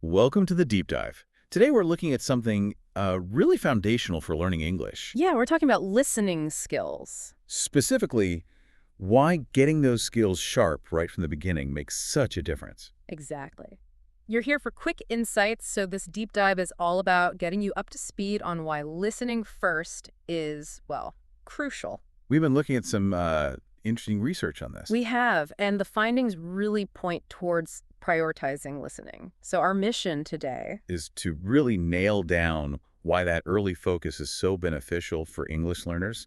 Welcome to the Deep Dive. Today we're looking at something really foundational for learning English. Yeah, we're talking about listening skills. Specifically, why getting those skills sharp right from the beginning makes such a difference. Exactly. You're here for quick insights, so this deep dive is all about getting you up to speed on why listening first is, well, crucial. We've been looking at some interesting research on this. We have, and the findings really point towards prioritizing listening. So our mission today, Is to really nail down why that early focus is so beneficial for English learners,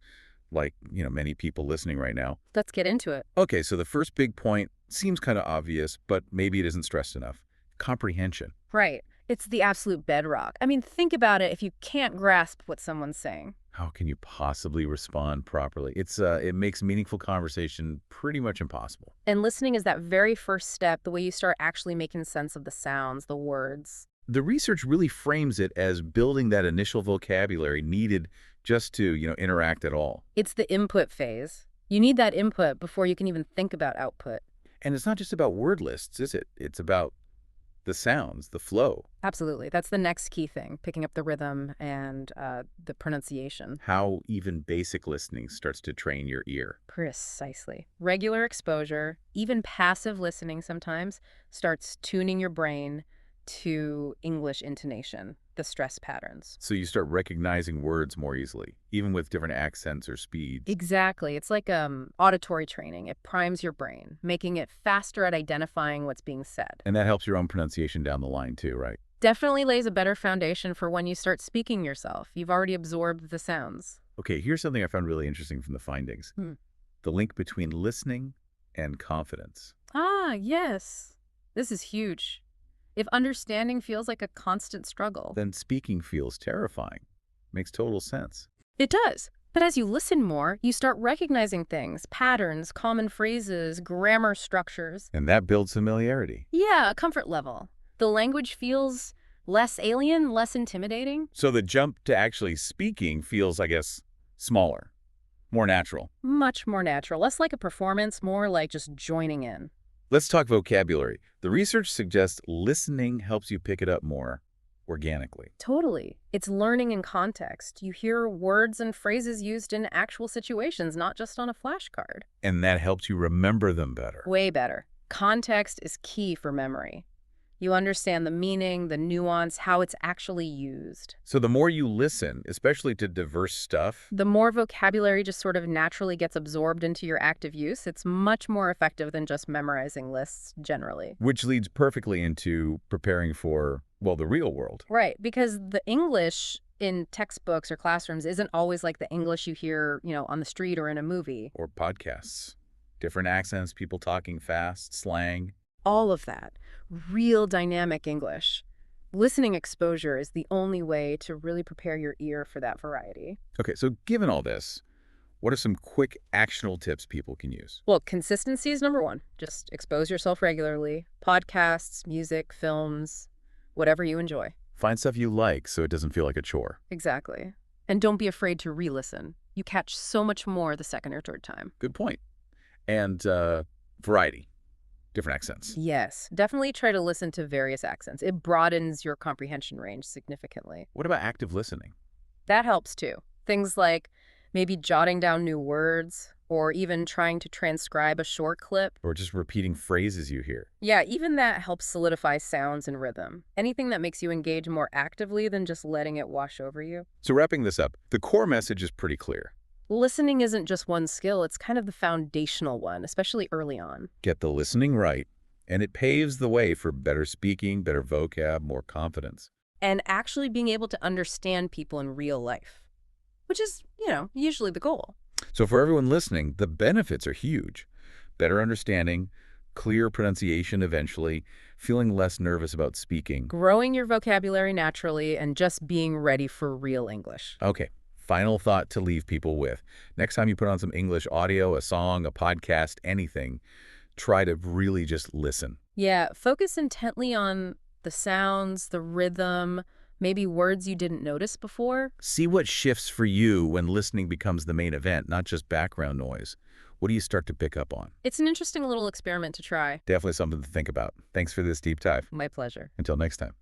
like, many people listening right now. let's get into it. Okay, so the first big point seems kind of obvious, but maybe it isn't stressed enough. Comprehension. Right. It's the absolute bedrock. I mean, think about it if you can't grasp what someone's saying. How can you possibly respond properly? It makes meaningful conversation pretty much impossible. And listening is that very first step, the way you start actually making sense of the sounds, the words. The research really frames it as building that initial vocabulary needed just to, interact at all. It's the input phase. You need that input before you can even think about output. And it's not just about word lists, is it? It's about the sounds, the flow, Absolutely. That's the next key thing, picking up the rhythm and the pronunciation. how even basic listening starts to train your ear. Precisely. Regular exposure, even passive listening sometimes, starts tuning your brain to English intonation, the stress patterns. So you start recognizing words more easily, even with different accents or speeds. Exactly. It's like auditory training. It primes your brain, making it faster at identifying what's being said. And that helps your own pronunciation down the line too, right? Definitely lays a better foundation for when you start speaking yourself. You've already absorbed the sounds. Okay, here's something I found really interesting from the findings. Hmm. The link between listening and confidence. Ah, yes. This is huge. If understanding feels like a constant struggle, Then speaking feels terrifying. Makes total sense. it does. But as you listen more, you start recognizing things, patterns, common phrases, grammar structures. And that builds familiarity. Yeah, a comfort level. The language feels less alien, less intimidating. So the jump to actually speaking feels, I guess, smaller, more natural. Much more natural, less like a performance, more like just joining in. Let's talk vocabulary. The research suggests listening helps you pick it up more organically. Totally. It's learning in context. You hear words and phrases used in actual situations, not just on a flashcard. And that helps you remember them better. Way better. Context is key for memory. You understand the meaning, the nuance, how it's actually used. So the more you listen, especially to diverse stuff, The more vocabulary just sort of naturally gets absorbed into your active use. It's much more effective than just memorizing lists generally. which leads perfectly into preparing for, well, the real world. Right, because the English in textbooks or classrooms isn't always like the English you hear, on the street or in a movie. Or podcasts. Different accents, people talking fast, slang. All of that. Real dynamic English. Listening exposure is the only way to really prepare your ear for that variety. Okay, so given all this, what are some quick actionable tips people can use? Well, consistency is number one. Just expose yourself regularly. Podcasts, music, films, whatever you enjoy. Find stuff you like so it doesn't feel like a chore. Exactly. And don't be afraid to re-listen. You catch so much more the second or third time. Good point. And variety. Different accents. Yes, definitely try to listen to various accents. It broadens your comprehension range significantly. What about active listening? That helps too. Things like maybe jotting down new words or even trying to transcribe a short clip. Or just repeating phrases you hear? Yeah, even that helps solidify sounds and rhythm. Anything that makes you engage more actively than just letting it wash over you. So wrapping this up, the core message is pretty clear. Listening isn't just one skill, it's kind of the foundational one, especially early on. Get the listening right, and it paves the way for better speaking, better vocab, more confidence. And actually being able to understand people in real life, which is, usually the goal. So for everyone listening, the benefits are huge. Better understanding, clear pronunciation eventually, feeling less nervous about speaking. Growing your vocabulary naturally and just being ready for real English. Okay, final thought to leave people with. Next time you put on some English audio, a song, a podcast, anything, try to really just listen. Yeah, focus intently on the sounds, the rhythm, maybe words you didn't notice before. See what shifts for you when listening becomes the main event, not just background noise. What do you start to pick up on? It's an interesting little experiment to try. Definitely something to think about. Thanks for this deep dive. My pleasure. Until next time.